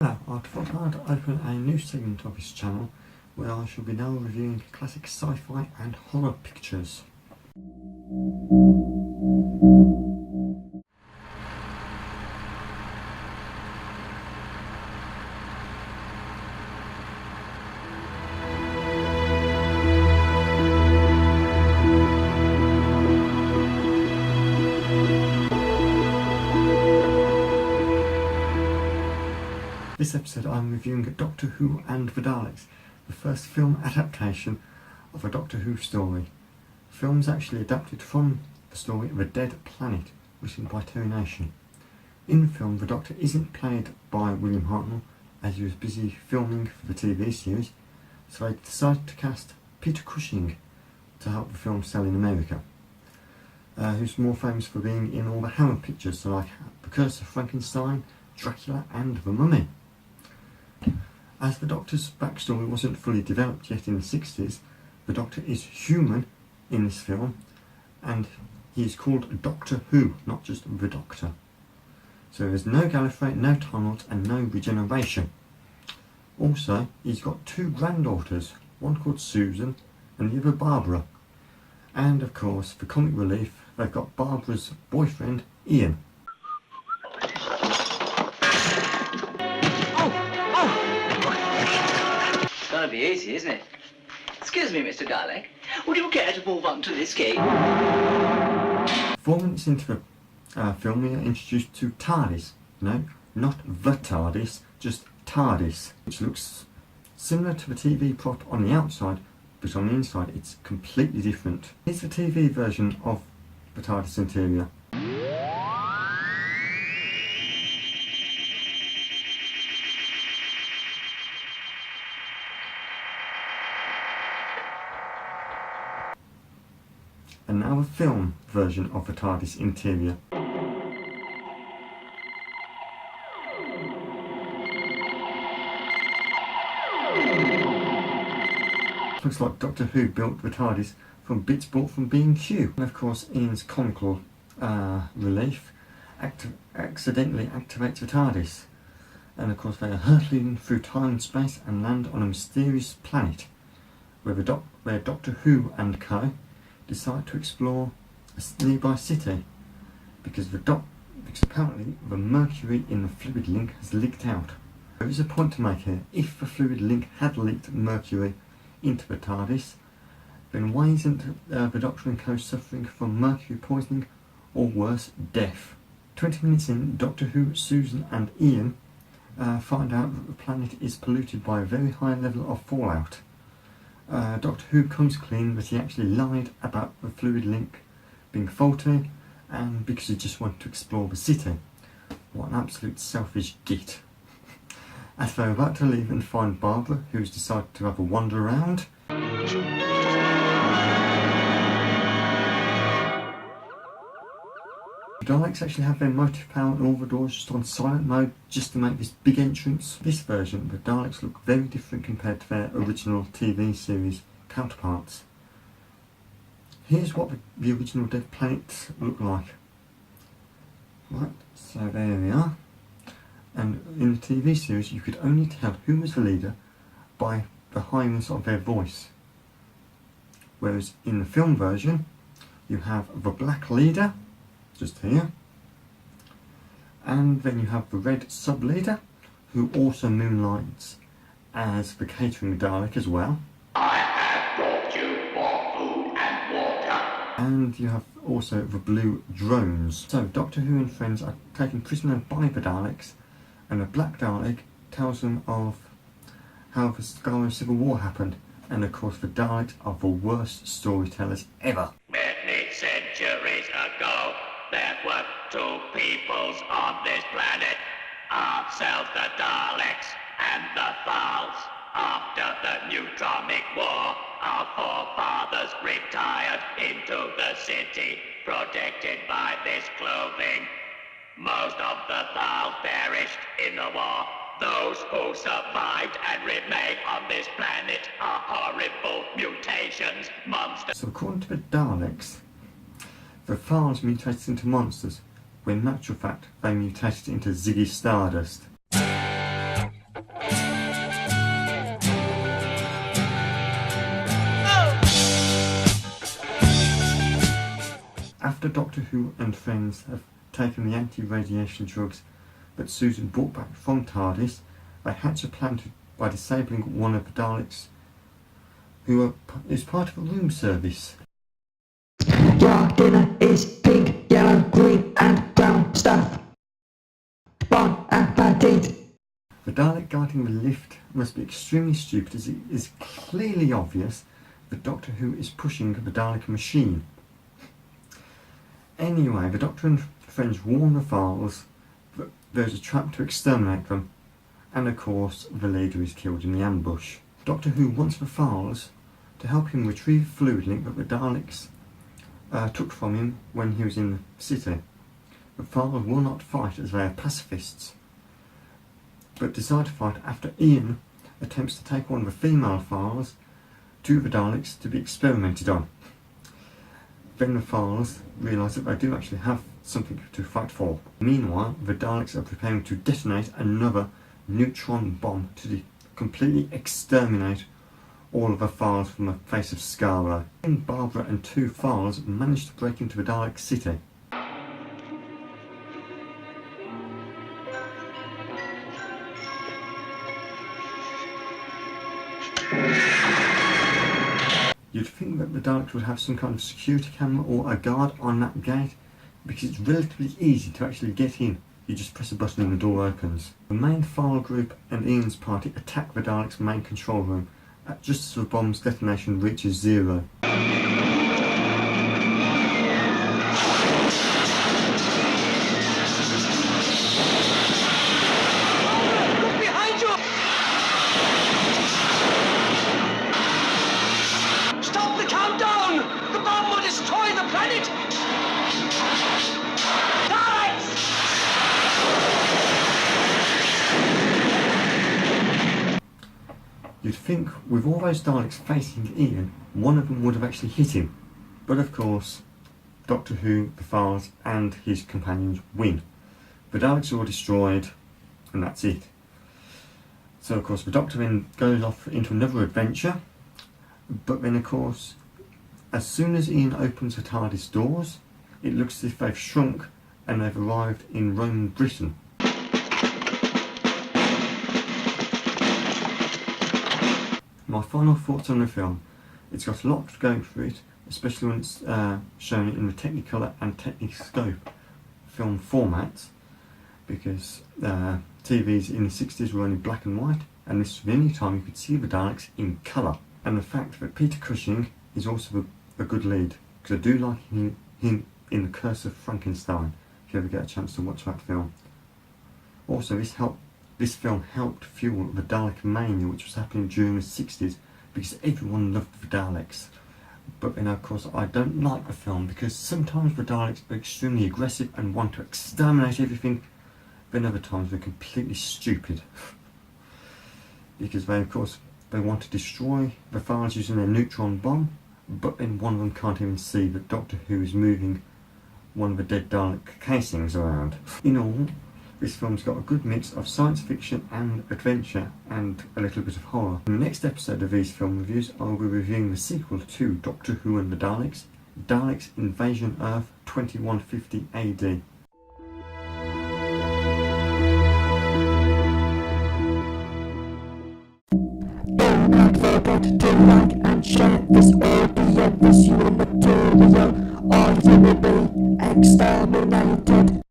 Now, I thought I'd open a new segment of this channel where I shall be now reviewing classic sci-fi and horror pictures. This episode I'm reviewing Doctor Who and The Daleks, the first film adaptation of a Doctor Who story. The film is actually adapted from the story of A Dead Planet, written by Terry Nation. In the film, the Doctor isn't played by William Hartnell, as he was busy filming for the TV series, so they decided to cast Peter Cushing to help the film sell in America, who's more famous for being in all the Hammer pictures, so like The Curse of Frankenstein, Dracula and The Mummy. As the Doctor's backstory wasn't fully developed yet in the 60s, the Doctor is human in this film, and he is called Doctor Who, not just the Doctor. So there's no Gallifrey, no Time Lords and no regeneration. Also, he's got two granddaughters, one called Susan and the other Barbara. And of course, for comic relief, they've got Barbara's boyfriend, Ian. It's gonna be easy, isn't it? Excuse me, Mr. Dalek. Would you care to move on to this game? 4 minutes into the film, we are introduced to TARDIS. No, not the TARDIS, just TARDIS, which looks similar to the TV prop on the outside, but on the inside it's completely different. Here's the TV version of the TARDIS interior. And now a film version of the TARDIS interior. Looks like Doctor Who built the TARDIS from bits bought from B&Q. And of course Ian's comical relief accidentally activates the TARDIS. And of course they are hurtling through time and space and land on a mysterious planet where Doctor Who and co. decide to explore a nearby city because apparently the mercury in the fluid link has leaked out. There is a point to make here. If the fluid link had leaked mercury into the TARDIS, then why isn't the Doctor and co suffering from mercury poisoning or worse, death? 20 minutes in, Doctor Who, Susan and Ian find out that the planet is polluted by a very high level of fallout. Doctor Who comes clean that he actually lied about the fluid link being faulty and because he just wanted to explore the city. What an absolute selfish git. As they're about to leave and find Barbara, who's decided to have a wander around, the Daleks actually have their motive power and all the doors just on silent mode just to make this big entrance. This version, the Daleks look very different compared to their original TV series counterparts. Here's what the original Dead Planets look like. Right, so there we are. And in the TV series you could only tell who was the leader by the highness of their voice. Whereas in the film version you have the black leader, just here, and then you have the red sub-leader who also moonlights as the catering Dalek as well. I have brought you more food and water. And you have also the blue drones. So Doctor Who and friends are taken prisoner by the Daleks, and the black Dalek tells them of how the Scarlet Civil War happened, and of course the Daleks are the worst storytellers ever. Many centuries ago, there were two peoples on this planet, ourselves the Daleks and the Thals. After the Neutronic War, our forefathers retired into the city, protected by this clothing. Most of the Thals perished in the war. Those who survived and remain on this planet are horrible mutations, monsters. So according to the Daleks, the Thals mutated into monsters, when in actual fact they mutated into Ziggy Stardust. After Doctor Who and friends have taken the anti-radiation drugs that Susan brought back from TARDIS, they hatch a plan by disabling one of the Daleks who is part of a room service. Your dinner is pink, yellow, green and brown stuff. Bon appetit. The Dalek guarding the lift must be extremely stupid, as it is clearly obvious that Doctor Who is pushing the Dalek machine. Anyway, the Doctor and friends warn the Files that there's a trap to exterminate them, and of course the leader is killed in the ambush. Doctor Who wants the Files to help him retrieve the fluid link that the Daleks took from him when he was in the city. The Files will not fight as they are pacifists, but decide to fight after Ian attempts to take one of the female Files to the Daleks to be experimented on. Then the Files realise that they do actually have something to fight for. Meanwhile, the Daleks are preparing to detonate another neutron bomb to completely exterminate all of the Files from the face of Scarborough. Barbara and two Files manage to break into the Dalek city. You'd think that the Daleks would have some kind of security camera or a guard on that gate, because it's relatively easy to actually get in. You just press a button and the door opens. The main File group and Ian's party attack the Daleks' main control room just as the bomb's detonation reaches zero. Look behind you! Stop the countdown! The bomb will destroy the planet! You'd think with all those Daleks facing Ian, one of them would have actually hit him. But of course, Doctor Who, the Files and his companions win. The Daleks are all destroyed, and that's it. So of course the Doctor then goes off into another adventure, but then of course, as soon as Ian opens the TARDIS doors, it looks as if they've shrunk and they've arrived in Roman Britain. My final thoughts on the film: it's got a lot going for it, especially when it's shown in the Technicolor and Techniscope film formats, because TVs in the 60s were only black and white, and this was the only time you could see the Daleks in colour. And the fact that Peter Cushing is also a good lead, because I do like him in The Curse of Frankenstein, if you ever get a chance to watch that film. Also, this film helped fuel the Dalek mania which was happening during the 60s, because everyone loved the Daleks. But then of course I don't like the film because sometimes the Daleks are extremely aggressive and want to exterminate everything, then other times they're completely stupid. Because they want to destroy the Files using their neutron bomb, but then one of them can't even see that Doctor Who is moving one of the dead Dalek casings around. In all, this film's got a good mix of science fiction and adventure and a little bit of horror. In the next episode of these film reviews, I'll be reviewing the sequel to Doctor Who and the Daleks, Daleks Invasion Earth 2150 AD. Do not forget to like and share this audio visual material, or you will be exterminated.